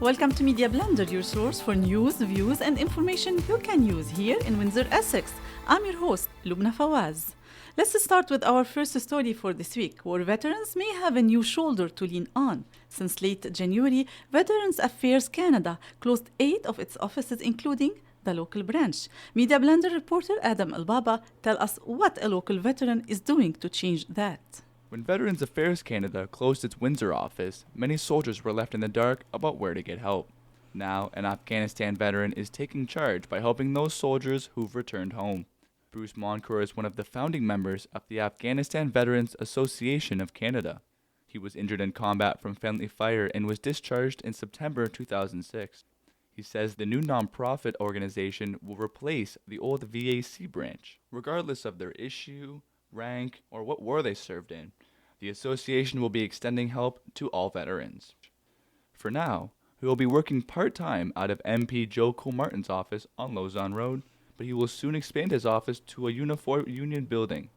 Welcome to Media Blender, your source for news, views, and information you can use here in Windsor, Essex. I'm your host, Loubna Fawaz. Let's start with our first story for this week, where veterans may have a new shoulder to lean on. Since late January, Veterans Affairs Canada closed 8 of its offices, including the local branch. Media Blender reporter Adam Albaba tells us what a local veteran is doing to change that. When Veterans Affairs Canada closed its Windsor office, many soldiers were left in the dark about where to get help. Now, an Afghanistan veteran is taking charge by helping those soldiers who've returned home. Bruce Moncur is one of the founding members of the Afghanistan Veterans Association of Canada. He was injured in combat from friendly fire and was discharged in September 2006. He says the new nonprofit organization will replace the old VAC branch, regardless of their issue, rank, or what war they served in. The association will be extending help to all veterans. For now, he will be working part-time out of MP Joe Comartin's office on Lausanne Road, but he will soon expand his office to a union building.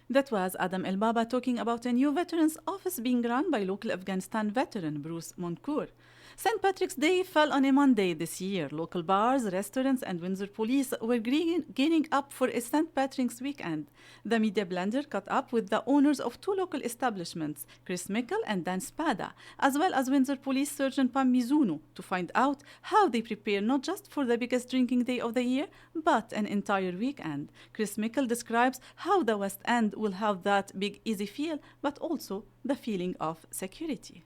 That was Adam Elbaba talking about a new veterans office being run by local Afghanistan veteran Bruce Moncur. St. Patrick's Day fell on a Monday this year. Local bars, restaurants, and Windsor Police were gearing up for a St. Patrick's weekend. The Media Blender caught up with the owners of 2 local establishments, Chris Mickle and Dan Spada, as well as Windsor Police Sergeant Pam Mizuno, to find out how they prepare not just for the biggest drinking day of the year, but an entire weekend. Chris Mickle describes how the West End will have that big easy feel, but also the feeling of security.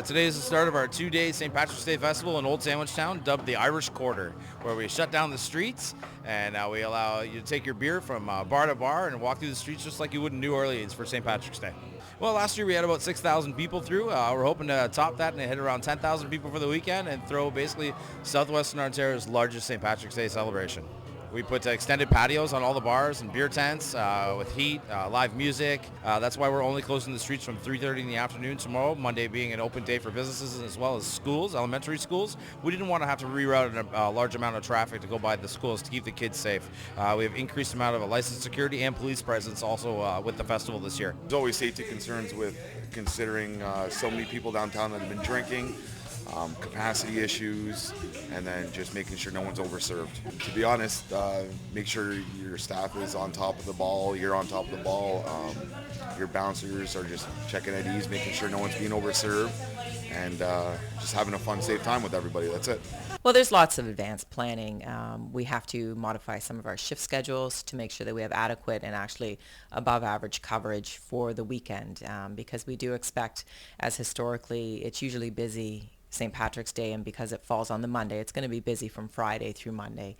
Today is the start of our 2-day St. Patrick's Day Festival in Old Sandwich Town, dubbed the Irish Quarter, where we shut down the streets and we allow you to take your beer from bar to bar and walk through the streets just like you would in New Orleans for St. Patrick's Day. Well, last year we had about 6,000 people through. We're hoping to top that and hit around 10,000 people for the weekend and throw basically Southwestern Ontario's largest St. Patrick's Day celebration. We put extended patios on all the bars and beer tents with heat, live music. That's why we're only closing the streets from 3:30 in the afternoon tomorrow, Monday being an open day for businesses as well as schools, elementary schools. We didn't want to have to reroute a large amount of traffic to go by the schools to keep the kids safe. We have increased amount of licensed security and police presence also with the festival this year. There's always safety concerns with considering so many people downtown that have been drinking. Capacity issues, and then just making sure no one's overserved. To be honest, make sure your staff is on top of the ball, you're on top of the ball, your bouncers are just checking IDs, making sure no one's being overserved, and just having a fun, safe time with everybody. That's it. Well, there's lots of advanced planning. We have to modify some of our shift schedules to make sure that we have adequate and actually above average coverage for the weekend, because we do expect, as historically, it's usually busy St. Patrick's Day, and because it falls on the Monday, it's going to be busy from Friday through Monday.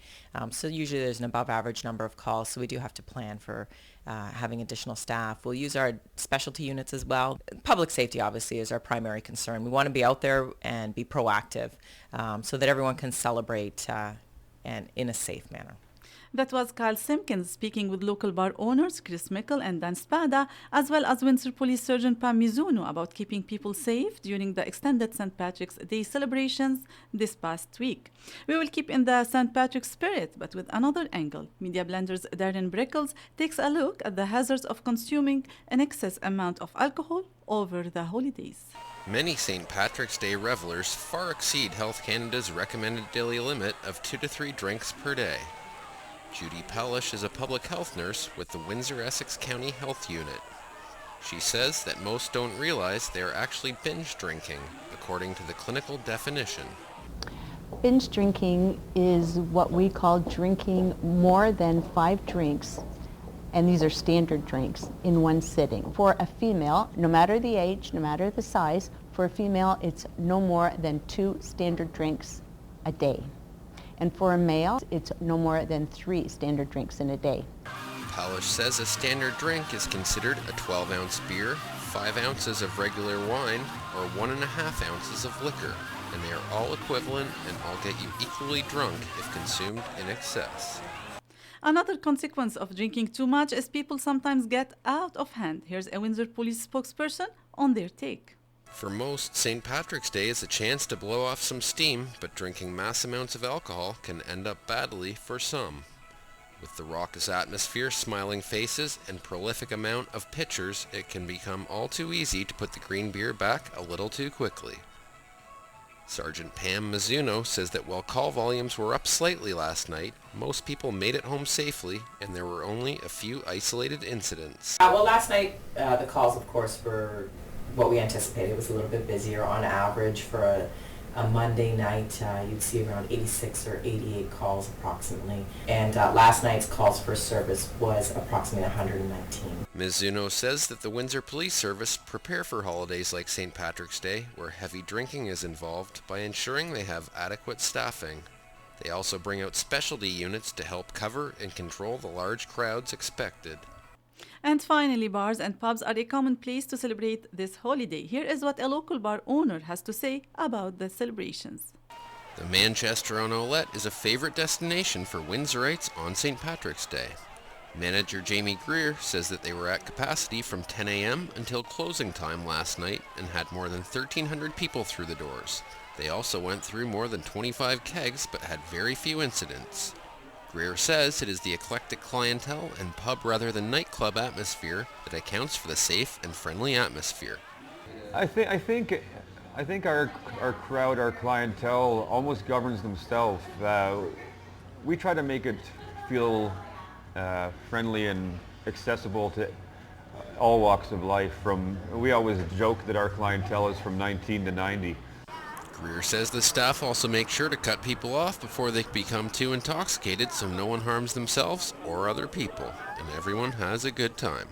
So usually there's an above average number of calls, so we do have to plan for having additional staff. We'll use our specialty units as well. Public safety obviously is our primary concern. We want to be out there and be proactive so that everyone can celebrate and in a safe manner. That was Kyle Simpkins speaking with local bar owners Chris Mickle and Dan Spada, as well as Windsor Police Sergeant Pam Mizuno, about keeping people safe during the extended St. Patrick's Day celebrations this past week. We will keep in the St. Patrick's spirit, but with another angle. Media Blender's Darren Brickles takes a look at the hazards of consuming an excess amount of alcohol over the holidays. Many St. Patrick's Day revelers far exceed Health Canada's recommended daily limit of 2 to 3 drinks per day. Judy Pellish is a public health nurse with the Windsor-Essex County Health Unit. She says that most don't realize they are actually binge drinking, according to the clinical definition. Binge drinking is what we call drinking more than 5 drinks, and these are standard drinks, in one sitting. For a female, no matter the age, no matter the size, for a female it's no more than 2 standard drinks a day. And for a male, it's no more than 3 standard drinks in a day. Polish says a standard drink is considered a 12-ounce beer, 5 ounces of regular wine, or 1.5 ounces of liquor, and they are all equivalent and all get you equally drunk if consumed in excess. Another consequence of drinking too much is people sometimes get out of hand. Here's a Windsor Police spokesperson on their take. For most, St. Patrick's Day is a chance to blow off some steam, but drinking mass amounts of alcohol can end up badly for some. With the raucous atmosphere, smiling faces, and prolific amount of pitchers, it can become all too easy to put the green beer back a little too quickly. Sergeant Pam Mizuno says that while call volumes were up slightly last night, most people made it home safely, and there were only a few isolated incidents. Well, last night, the calls, of course, were what we anticipated. It was a little bit busier on average for a Monday night. You'd see around 86 or 88 calls approximately. And last night's calls for service was approximately 119. Ms. Zuno says that the Windsor Police Service prepare for holidays like St. Patrick's Day, where heavy drinking is involved, by ensuring they have adequate staffing. They also bring out specialty units to help cover and control the large crowds expected. And finally, bars and pubs are a common place to celebrate this holiday. Here is what a local bar owner has to say about the celebrations. The Manchester on Olette is a favorite destination for Windsorites on St. Patrick's Day. Manager Jamie Greer says that they were at capacity from 10 a.m. until closing time last night and had more than 1,300 people through the doors. They also went through more than 25 kegs but had very few incidents. Greer says it is the eclectic clientele and pub rather than nightclub atmosphere that accounts for the safe and friendly atmosphere. I think our crowd, our clientele, almost governs themselves. We try to make it feel friendly and accessible to all walks of life. We always joke that our clientele is from 19 to 90. Greer says the staff also make sure to cut people off before they become too intoxicated so no one harms themselves or other people, and everyone has a good time.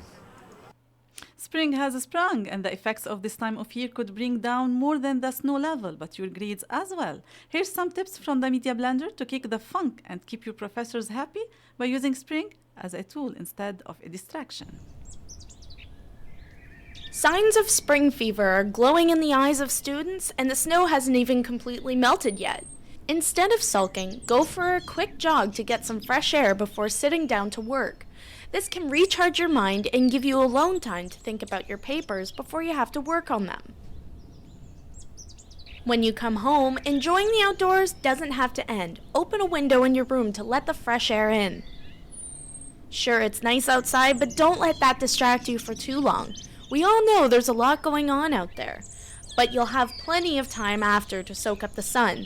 Spring has sprung, and the effects of this time of year could bring down more than the snow level, but your grades as well. Here's some tips from the Media Blender to kick the funk and keep your professors happy by using spring as a tool instead of a distraction. Signs of spring fever are glowing in the eyes of students, and the snow hasn't even completely melted yet. Instead of sulking, go for a quick jog to get some fresh air before sitting down to work. This can recharge your mind and give you alone time to think about your papers before you have to work on them. When you come home, enjoying the outdoors doesn't have to end. Open a window in your room to let the fresh air in. Sure, it's nice outside, but don't let that distract you for too long. We all know there's a lot going on out there, but you'll have plenty of time after to soak up the sun.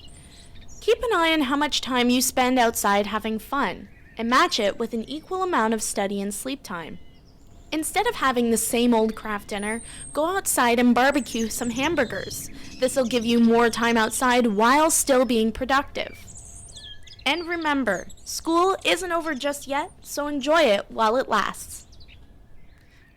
Keep an eye on how much time you spend outside having fun, and match it with an equal amount of study and sleep time. Instead of having the same old craft dinner, go outside and barbecue some hamburgers. This'll give you more time outside while still being productive. And remember, school isn't over just yet, so enjoy it while it lasts.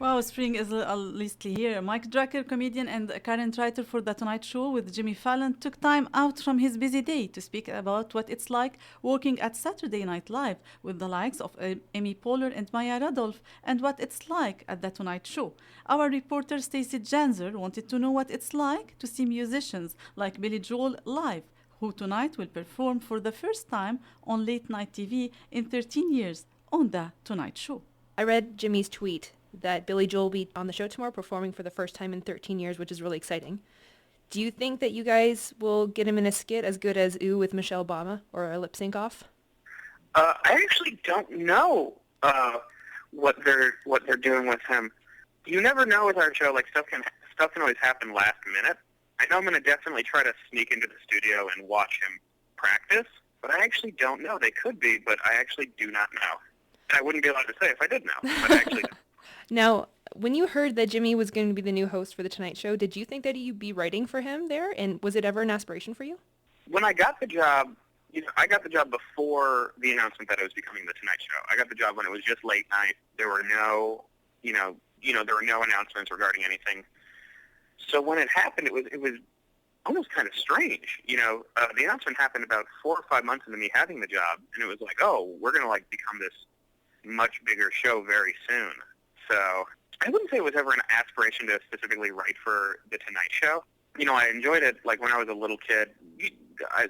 Wow, spring is at least here. Mike Drucker, comedian and current writer for The Tonight Show with Jimmy Fallon, took time out from his busy day to speak about what it's like working at Saturday Night Live with the likes of Amy Poehler and Maya Rudolph, and what it's like at The Tonight Show. Our reporter Stacey Janzer wanted to know what it's like to see musicians like Billy Joel live, who tonight will perform for the first time on late night TV in 13 years on The Tonight Show. I read Jimmy's tweet that Billy Joel will be on the show tomorrow performing for the first time in 13 years, which is really exciting. Do you think that you guys will get him in a skit as good as Ooh with Michelle Obama or a lip sync off? I actually don't know what they're doing with him. You never know with our show. Like stuff can always happen last minute. I know I'm going to definitely try to sneak into the studio and watch him practice, but I actually don't know. They could be, but I actually do not know. I wouldn't be allowed to say if I did know, but I actually don't. Now, when you heard that Jimmy was going to be the new host for The Tonight Show, did you think that you'd be writing for him there? And was it ever an aspiration for you? When I got the job, I got the job before the announcement that it was becoming The Tonight Show. I got the job when it was just late night. There were no, there were no announcements regarding anything. So when it happened, it was almost kind of strange. The announcement happened about 4 or 5 months into me having the job, and it was like, oh, we're going to become this much bigger show very soon. So I wouldn't say it was ever an aspiration to specifically write for The Tonight Show. I enjoyed it when I was a little kid. I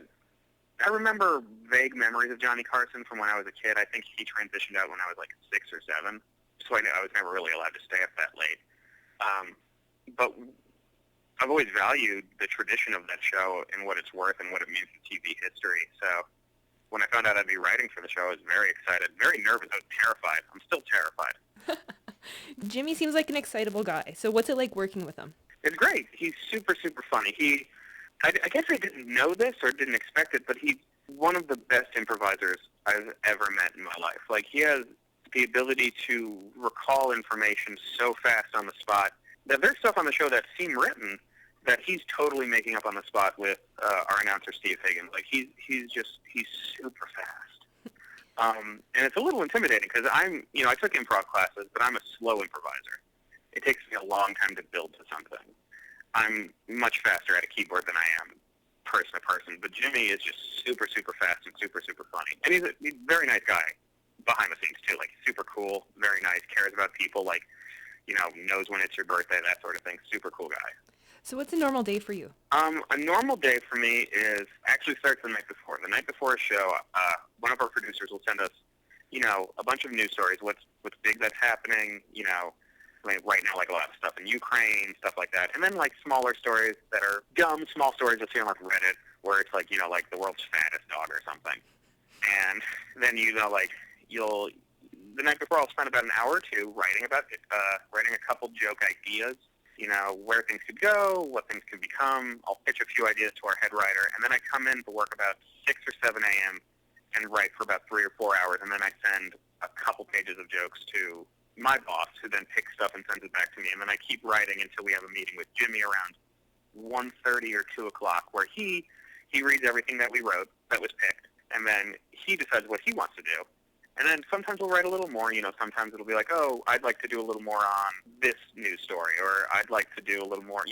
remember vague memories of Johnny Carson from when I was a kid. I think he transitioned out when I was 6 or 7, so I was never really allowed to stay up that late. But I've always valued the tradition of that show and what it's worth and what it means to TV history. So when I found out I'd be writing for the show, I was very excited, very nervous. I was terrified. I'm still terrified. Jimmy seems like an excitable guy. So what's it like working with him? It's great. He's super, super funny. I guess I didn't know this or didn't expect it, but he's one of the best improvisers I've ever met in my life. Like, he has the ability to recall information so fast on the spot that there's stuff on the show that seemed written that he's totally making up on the spot with our announcer, Steve Higgins. Like, he's super fast. And it's a little intimidating because I took improv classes, but I'm a slow improviser. It takes me a long time to build to something. I'm much faster at a keyboard than I am person to person, but Jimmy is just super, super fast and super, super funny. And he's a very nice guy behind the scenes, too. Like, super cool, very nice, cares about people, like, knows when it's your birthday, that sort of thing. Super cool guy. So what's a normal day for you? A normal day for me actually starts the night before. The night before a show, one of our producers will send us, a bunch of news stories, what's big that's happening, right now, like a lot of stuff in Ukraine, stuff like that. And then, like, smaller stories that are dumb, small stories you'll see on, like, Reddit, where it's, like, like the world's fattest dog or something. And then, the night before I'll spend about an hour or two writing about it, writing a couple joke ideas, where things could go, what things could become. I'll pitch a few ideas to our head writer, and then I come in to work about 6 or 7 a.m. and write for about 3 or 4 hours, and then I send a couple pages of jokes to my boss, who then picks stuff and sends it back to me, and then I keep writing until we have a meeting with Jimmy around 1:30 or 2 o'clock, where he reads everything that we wrote that was picked, and then he decides what he wants to do. And then sometimes we'll write a little more, sometimes it'll be like, oh, I'd like to do a little more on this news story, or I'd like to do a little more,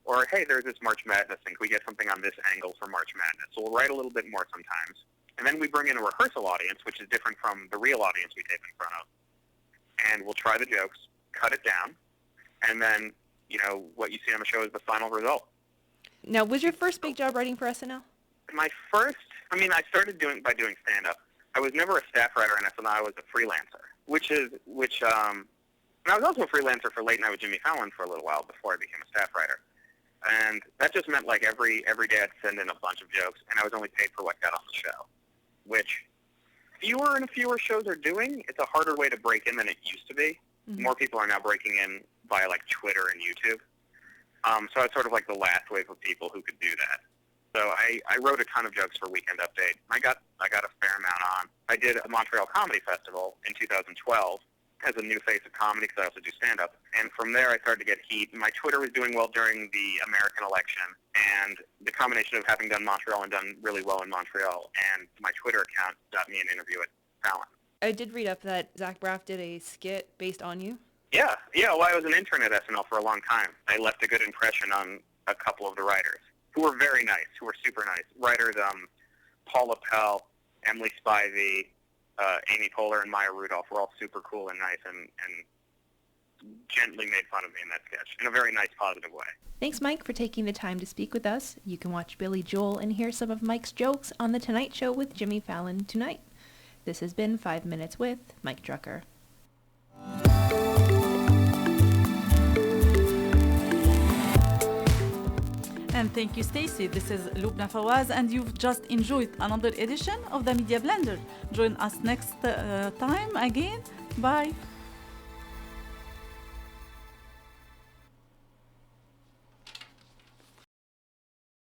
or hey, there's this March Madness thing. Can we get something on this angle for March Madness? So we'll write a little bit more sometimes. And then we bring in a rehearsal audience, which is different from the real audience we tape in front of. And we'll try the jokes, cut it down, and then, what you see on the show is the final result. Now, was your first big job writing for SNL? My first, I started by doing stand-up. I was never a staff writer on SNL. I was a freelancer, and I was also a freelancer for Late Night with Jimmy Fallon for a little while before I became a staff writer. And that just meant, like, every day I'd send in a bunch of jokes, and I was only paid for what got on the show, which fewer and fewer shows are doing. It's a harder way to break in than it used to be. Mm-hmm. More people are now breaking in via, like, Twitter and YouTube. So I was sort of like the last wave of people who could do that. So I wrote a ton of jokes for Weekend Update. I got a fair amount on. I did a Montreal Comedy Festival in 2012 as a new face of comedy because I also do stand-up. And from there I started to get heat. My Twitter was doing well during the American election, and the combination of having done Montreal and done really well in Montreal and my Twitter account got me an interview at Fallon. I did read up that Zach Braff did a skit based on you. Yeah. Well, I was an intern at SNL for a long time. I left a good impression on a couple of the writers, who were very nice, who were super nice. Writers, Paul Appel, Emily Spivey, Amy Poehler, and Maya Rudolph were all super cool and nice and gently made fun of me in that sketch in a very nice, positive way. Thanks, Mike, for taking the time to speak with us. You can watch Billy Joel and hear some of Mike's jokes on The Tonight Show with Jimmy Fallon tonight. This has been 5 Minutes with Mike Drucker. And thank you, Stacey. This is Loubna Fawaz, and you've just enjoyed another edition of the Media Blender. Join us next time again. Bye.